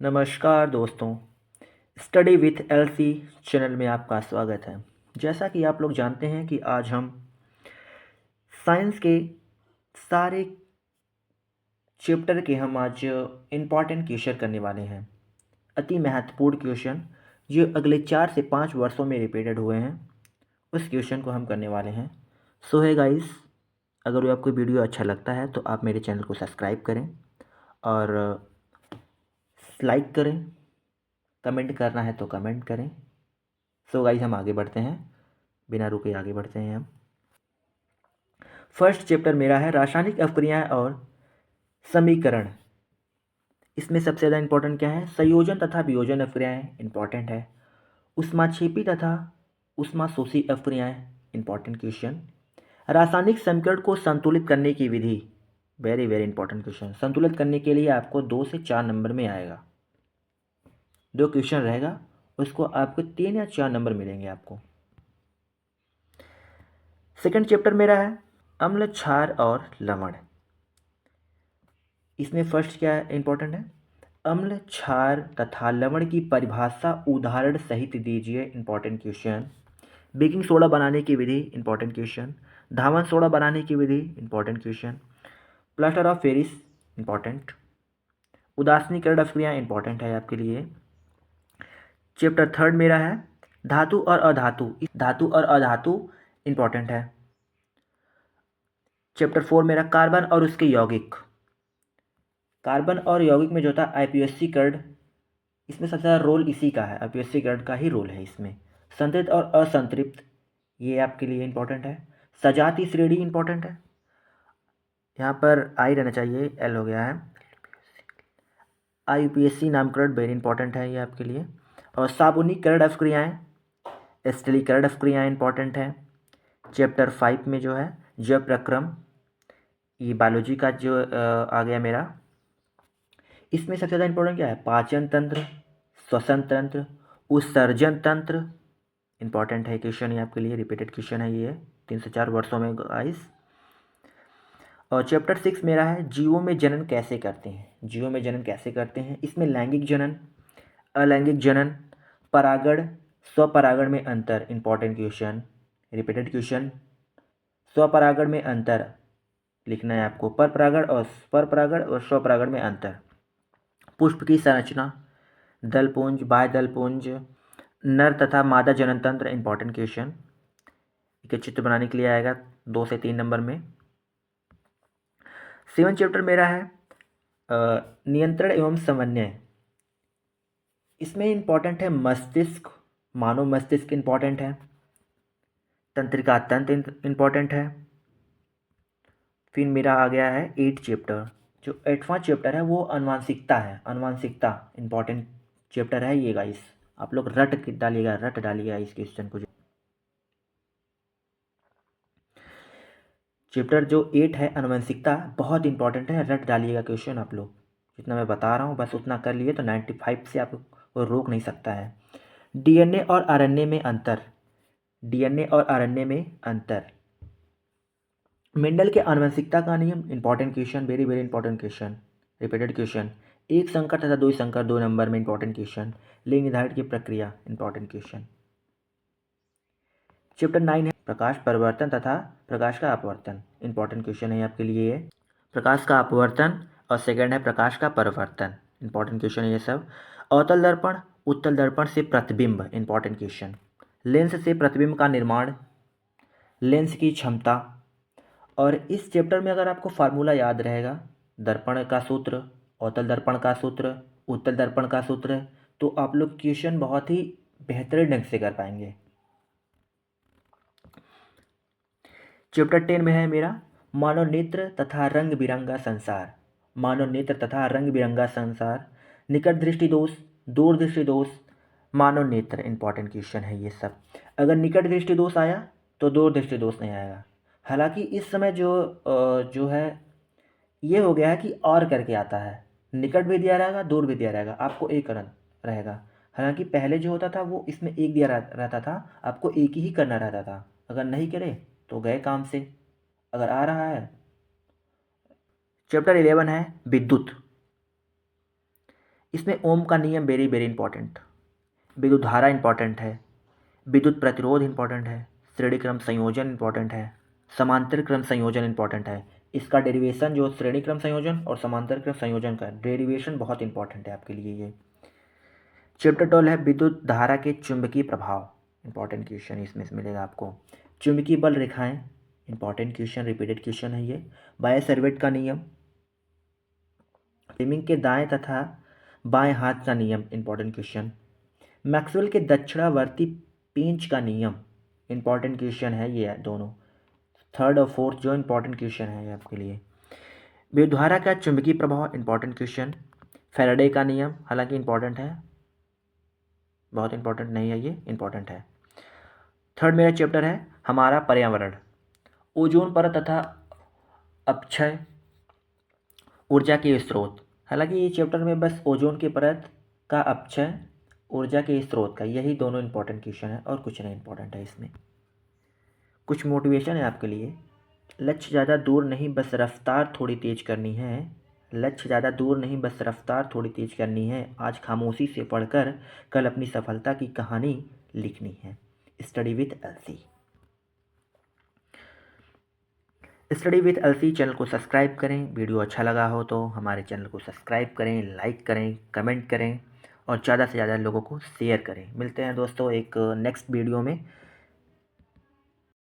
नमस्कार दोस्तों। Study with LC channel में आपका स्वागत है। जैसा कि आप लोग जानते हैं कि आज हम साइंस के सारे चैप्टर के हम आज इम्पॉर्टेंट क्वेश्चन करने वाले हैं। अति महत्वपूर्ण क्वेश्चन जो अगले 4 से 5 वर्षों में रिपीटेड हुए हैं, उस क्वेश्चन को हम करने वाले हैं। सो है गाइस, अगर आपको वीडियो अच्छा लगता है तो आप मेरे चैनल को सब्सक्राइब करें और लाइक करें। कमेंट करना है तो कमेंट करें। सो गाइस, हम आगे बढ़ते हैं, बिना रुके आगे बढ़ते हैं हम। फर्स्ट चैप्टर मेरा है रासायनिक अभिक्रियाएं और समीकरण। इसमें सबसे ज़्यादा इंपॉर्टेंट क्या है? संयोजन तथा वियोजन अभिक्रियाएं इंपॉर्टेंट है। ऊष्माक्षेपी तथा ऊष्माशोषी अभिक्रियाएं इंपॉर्टेंट क्वेश्चन। रासायनिक समीकरण को संतुलित करने की विधि, वेरी वेरी इंपॉर्टेंट क्वेश्चन। संतुलित करने के लिए आपको 2 से 4 नंबर में आएगा। जो क्वेश्चन रहेगा उसको आपको 3 या 4 नंबर मिलेंगे आपको। सेकंड चैप्टर मेरा है अम्ल, क्षार और लवण। इसमें फर्स्ट क्या इंपॉर्टेंट है? अम्ल, क्षार तथा लवण की परिभाषा उदाहरण सहित दीजिए। Important question. बेकिंग सोडा बनाने की विधि, इंपॉर्टेंट क्वेश्चन। धावन सोडा बनाने की विधि, important question. Plaster of Paris, important. उदासीनीकरण अभिक्रिया इंपॉर्टेंट है आपके लिए। चैप्टर थर्ड मेरा है धातु और अधातु। धातु और अधातु इंपॉर्टेंट है। चैप्टर फोर मेरा कार्बन और उसके यौगिक। कार्बन और यौगिक में जो था आईपीएससी कर्ड, इसमें सबसे ज़्यादा रोल इसी का है, आईपीएससी कर्ड का ही रोल है इसमें। संतृप्त और असंतृप्त, ये आपके लिए इंपॉर्टेंट है। सजातीय श्रेणी इंपॉर्टेंट है, यहाँ पर आई रहना चाहिए, एल हो गया है। आईपीएससी नामकरण वेरी इंपॉर्टेंट है ये आपके लिए। और साबुनीकरण अभिक्रियाएँ, एस्टिलीकरण अभिक्रियाएँ इंपॉर्टेंट है। चैप्टर 5 में जो है जैव प्रक्रम, ये बायोलॉजी का जो आ गया मेरा। इसमें सबसे ज़्यादा इंपॉर्टेंट क्या है? पाचन तंत्र, श्वसन तंत्र, उत्सर्जन तंत्र इंपॉर्टेंट है क्वेश्चन, ये आपके लिए रिपीटेड क्वेश्चन है ये 3 से 4 वर्षों में गाइस। और चैप्टर 6 मेरा है जीवों में जनन कैसे करते हैं। जीवों में जनन कैसे करते हैं, इसमें लैंगिक जनन, अलैंगिक जनन, परागण, स्वपरागण में अंतर, इंपॉर्टेंट क्वेश्चन, रिपीटेड क्वेश्चन। स्वपरागण में अंतर लिखना है आपको, पर परागण और स्वपरागण में अंतर। पुष्प की संरचना, दलपुंज, बाह्य दलपुंज, नर तथा मादा जनन तंत्र, इंपॉर्टेंट क्वेश्चन। एक चित्र बनाने के लिए आएगा 2 से 3 नंबर में। 7 चैप्टर मेरा है नियंत्रण एवं समन्वय। इसमें इंपॉर्टेंट है मस्तिष्क, मानव मस्तिष्क इंपॉर्टेंट है। तंत्रिका तंत्र इंपॉर्टेंट है। फिर मेरा आ गया है 8 चैप्टर। जो 8वां चैप्टर है वो अनुवांशिकता है। अनुवांशिकता इंपॉर्टेंट चैप्टर है ये गाइस, आप लोग रट डालिएगा, रट डालिएगा इस क्वेश्चन को। चैप्टर जो 8 है अनुवंशिकता, बहुत इंपॉर्टेंट है, रट डालिएगा क्वेश्चन आप लोग। जितना मैं बता रहा हूँ बस उतना कर लिए तो 95 से आपको रोक नहीं सकता है। डीएनए और आरएनए में अंतर, डीएनए और आरएनए में अंतर। मेंडल के आनुवंशिकता का नियम, important question, very very important question, repeated question. एक संकर तथा दो संकर 2 नंबर में इंपॉर्टेंट क्वेश्चन। लिंग निर्धारण की प्रक्रिया, इंपॉर्टेंट क्वेश्चन। चैप्टर 9 है प्रकाश परिवर्तन तथा प्रकाश का अपवर्तन, इंपॉर्टेंट क्वेश्चन है आपके लिए। प्रकाश का अपवर्तन और सेकंड है प्रकाश का परिवर्तन, इंपॉर्टेंट क्वेश्चन है ये सब। अवतल दर्पण, उत्तल दर्पण से प्रतिबिंब, इंपॉर्टेंट क्वेश्चन। लेंस से प्रतिबिंब का निर्माण, लेंस की क्षमता। और इस चैप्टर में अगर आपको फार्मूला याद रहेगा, दर्पण का सूत्र, अवतल दर्पण का सूत्र, उत्तल दर्पण का सूत्र, तो आप लोग क्वेश्चन बहुत ही बेहतरीन ढंग से कर पाएंगे। चैप्टर 10 में है मेरा मानव नेत्र तथा रंग बिरंगा संसार। मानव नेत्र तथा रंग बिरंगा संसार, निकट दृष्टि दोष, दूर दृष्टि दोष, मानव नेत्र, इंपॉर्टेंट क्वेश्चन है ये सब। अगर निकट दृष्टि दोष आया तो दूर दृष्टि दोष नहीं आएगा। हालांकि इस समय जो है ये हो गया है कि और करके आता है, निकट भी दिया रहेगा, दूर भी दिया रहेगा, आपको एक करना रहेगा। हालांकि पहले जो होता था वो इसमें एक दिया रहता था, आपको एक ही करना रहता था। अगर नहीं करे तो गए काम से। अगर आ रहा है, चैप्टर 11 है विद्युत। इसमें ओम का नियम वेरी वेरी इंपॉर्टेंट, विद्युत धारा इंपॉर्टेंट है, विद्युत प्रतिरोध इंपॉर्टेंट है, श्रेणी क्रम संयोजन इंपॉर्टेंट है, समांतर क्रम संयोजन इंपॉर्टेंट है। इसका डेरिवेशन जो श्रेणी क्रम संयोजन और समांतर क्रम संयोजन का डेरिवेशन बहुत इंपॉर्टेंट है आपके लिए ये। चैप्टर 12 है विद्युत धारा के चुंबकीय प्रभाव, इंपॉर्टेंट क्वेश्चन इसमें से मिलेगा आपको। चुंबकीय बल रेखाएं, इंपॉर्टेंट क्वेश्चन, रिपीटेड क्वेश्चन है ये। बाय-सेवर्ट का नियम, फ्लेमिंग के दाएं तथा बाएं हाथ का नियम, इंपॉर्टेंट क्वेश्चन। मैक्सवेल के दक्षिणावर्ती पेंच का नियम, इंपॉर्टेंट क्वेश्चन है ये दोनों, थर्ड और फोर्थ जो इंपॉर्टेंट क्वेश्चन है ये आपके लिए। विद्युत धारा का चुंबकीय प्रभाव, इंपॉर्टेंट क्वेश्चन। फैराडे का नियम, हालांकि इंपॉर्टेंट है, बहुत इंपॉर्टेंट नहीं है ये, इंपॉर्टेंट है। थर्ड मेरा चैप्टर है हमारा पर्यावरण, ओजोन परत तथा अपक्षय ऊर्जा के स्रोत। हालांकि ये चैप्टर में बस ओजोन की परत का अपक्षय ऊर्जा के स्रोत का, यही दोनों इंपॉर्टेंट क्वेश्चन है और कुछ नहीं इंपॉर्टेंट है इसमें। कुछ मोटिवेशन है आपके लिए। लक्ष्य ज़्यादा दूर नहीं, बस रफ्तार थोड़ी तेज करनी है। लक्ष्य ज़्यादा दूर नहीं, बस रफ्तार थोड़ी तेज करनी है। आज खामोशी से पढ़कर कल अपनी सफलता की कहानी लिखनी है। Study with LC. Study with LC channel को सब्सक्राइब करें। वीडियो अच्छा लगा हो तो हमारे चैनल को सब्सक्राइब करें, लाइक करें, कमेंट करें और ज़्यादा से ज़्यादा लोगों को शेयर करें। मिलते हैं दोस्तों एक नेक्स्ट वीडियो में।